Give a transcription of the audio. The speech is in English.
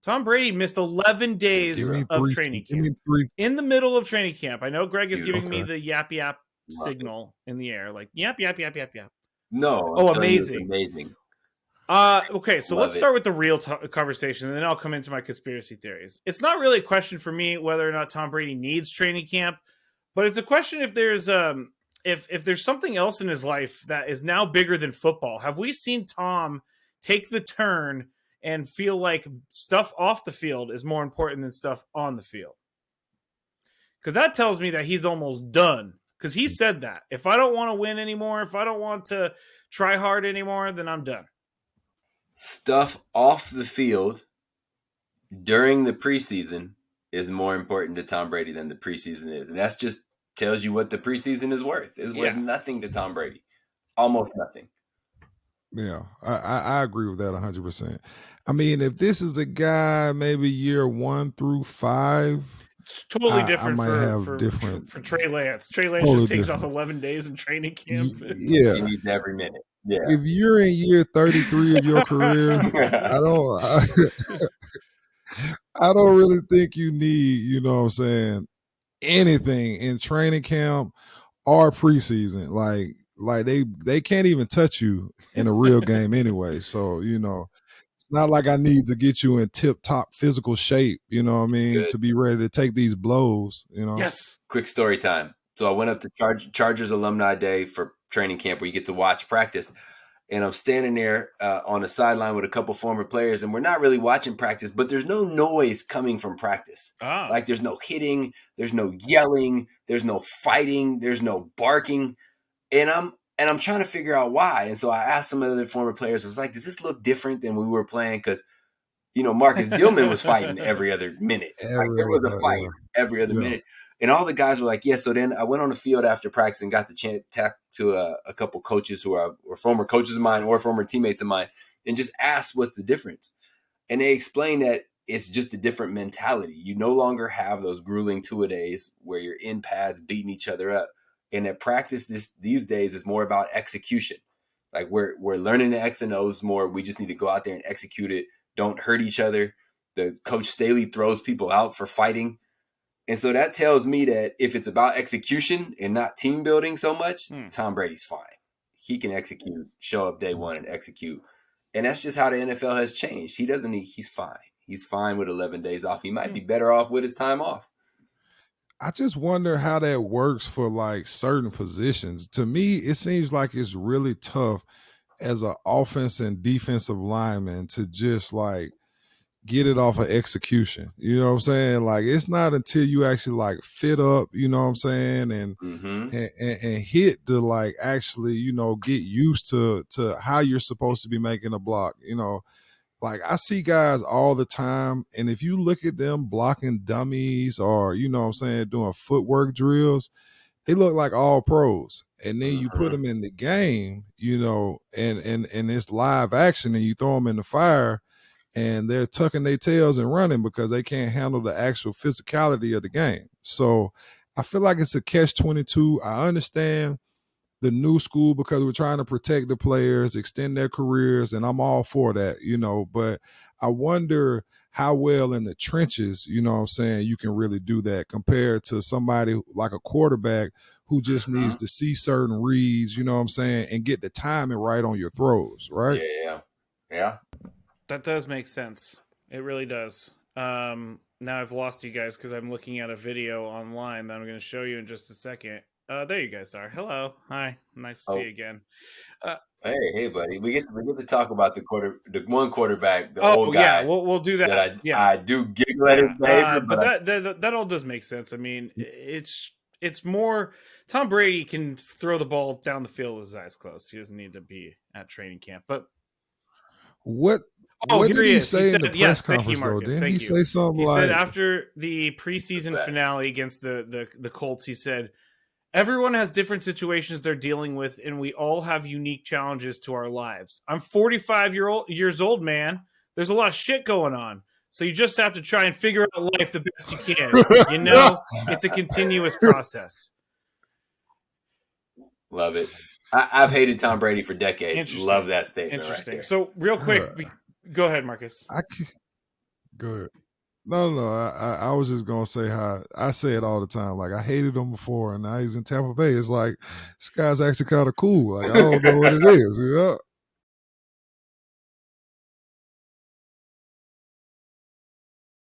Tom Brady missed 11 days of training camp. In the middle of training camp. I know Greg is giving me the yap yap signal in the air. Like, yap, yap, yap, yap, yap. No. Oh, amazing. Amazing. Okay, so let's start with the real conversation, and then I'll come into my conspiracy theories. It's not really a question for me whether or not Tom Brady needs training camp, but it's a question if there's if there's something else in his life that is now bigger than football. Have we seen Tom take the turn and feel like stuff off the field is more important than stuff on the field? Because that tells me that he's almost done. Because he said that. If I don't want to win anymore, if I don't want to try hard anymore, then I'm done. Stuff off the field during the preseason is more important to Tom Brady than the preseason is. And that's just tells you what the preseason is worth. It's worth nothing to Tom Brady. Almost nothing. Yeah, I agree with that 100%. I mean, if this is a guy maybe year 1 through 5, it's totally different for Trey Lance. Trey Lance totally just takes off 11 days in training camp. Yeah, he needs every minute. Yeah. If you're in year 33 of your career, I don't really think you need, you know what I'm saying, anything in training camp or preseason. Like they can't even touch you in a real game anyway. So, you know, it's not like I need to get you in tip-top physical shape, you know what I mean, to be ready to take these blows, you know. Yes. Quick story time. So I went up to Chargers Alumni Day for training camp where you get to watch practice. And I'm standing there on the sideline with a couple former players, and we're not really watching practice, but there's no noise coming from practice. Oh. Like there's no hitting, there's no yelling, there's no fighting, there's no barking. And I'm trying to figure out why. And so I asked some of the other former players, I was like, does this look different than we were playing? Because, you know, Marcus Dillman was fighting every other minute. There was a fight every other minute. And all the guys were like, yeah. So then I went on the field after practice and got the chance to talk to a couple coaches who are former coaches of mine or former teammates of mine and just asked what's the difference. And they explained that it's just a different mentality. You no longer have those grueling two-a-days where you're in pads beating each other up. And that practice these days is more about execution. Like we're learning the X and O's more. We just need to go out there and execute it. Don't hurt each other. The Coach Staley throws people out for fighting. And so that tells me that if it's about execution and not team building so much, Tom Brady's fine. He can execute, show up day one and execute. And that's just how the NFL has changed. He's fine. He's fine with 11 days off. He might be better off with his time off. I just wonder how that works for like certain positions. To me, it seems like it's really tough as an offense and defensive lineman to just like get it off of execution. You know what I'm saying? Like it's not until you actually like fit up, you know what I'm saying, and and hit to like actually, you know, get used to how you're supposed to be making a block, you know. Like I see guys all the time, and if you look at them blocking dummies or, you know what I'm saying, doing footwork drills, they look like all pros. And then you put them in the game, you know, and it's live action and you throw them in the fire and they're tucking their tails and running because they can't handle the actual physicality of the game. So I feel like it's a catch-22. I understand the new school because we're trying to protect the players, extend their careers, and I'm all for that, you know, but I wonder how well in the trenches, you know what I'm saying, you can really do that compared to somebody like a quarterback who just needs to see certain reads, you know what I'm saying, and get the timing right on your throws, right? Yeah. That does make sense. It really does. Now I've lost you guys because I'm looking at a video online that I'm going to show you in just a second. There you guys are. Hello. Hi. Nice to see you again. Hey, buddy. We get to talk about the one quarterback, the old guy. Yeah, we'll do that. I do giggle at his behavior, but that all does make sense. I mean, it's more Tom Brady can throw the ball down the field with his eyes closed. He doesn't need to be at training camp. But what did he say in the press conference, though? Didn't he say something like... He said after the preseason finale against the Colts, he said, everyone has different situations they're dealing with, and we all have unique challenges to our lives. I'm 45 years old, man. There's a lot of shit going on. So you just have to try and figure out life the best you can. You know, it's a continuous process. Love it. I've hated Tom Brady for decades. Love that statement right there. So real quick, go ahead, Marcus. Good. No. I was just gonna say how I say it all the time. Like I hated him before, and now he's in Tampa Bay. It's like this guy's actually kind of cool. Like I don't know what it is. You know?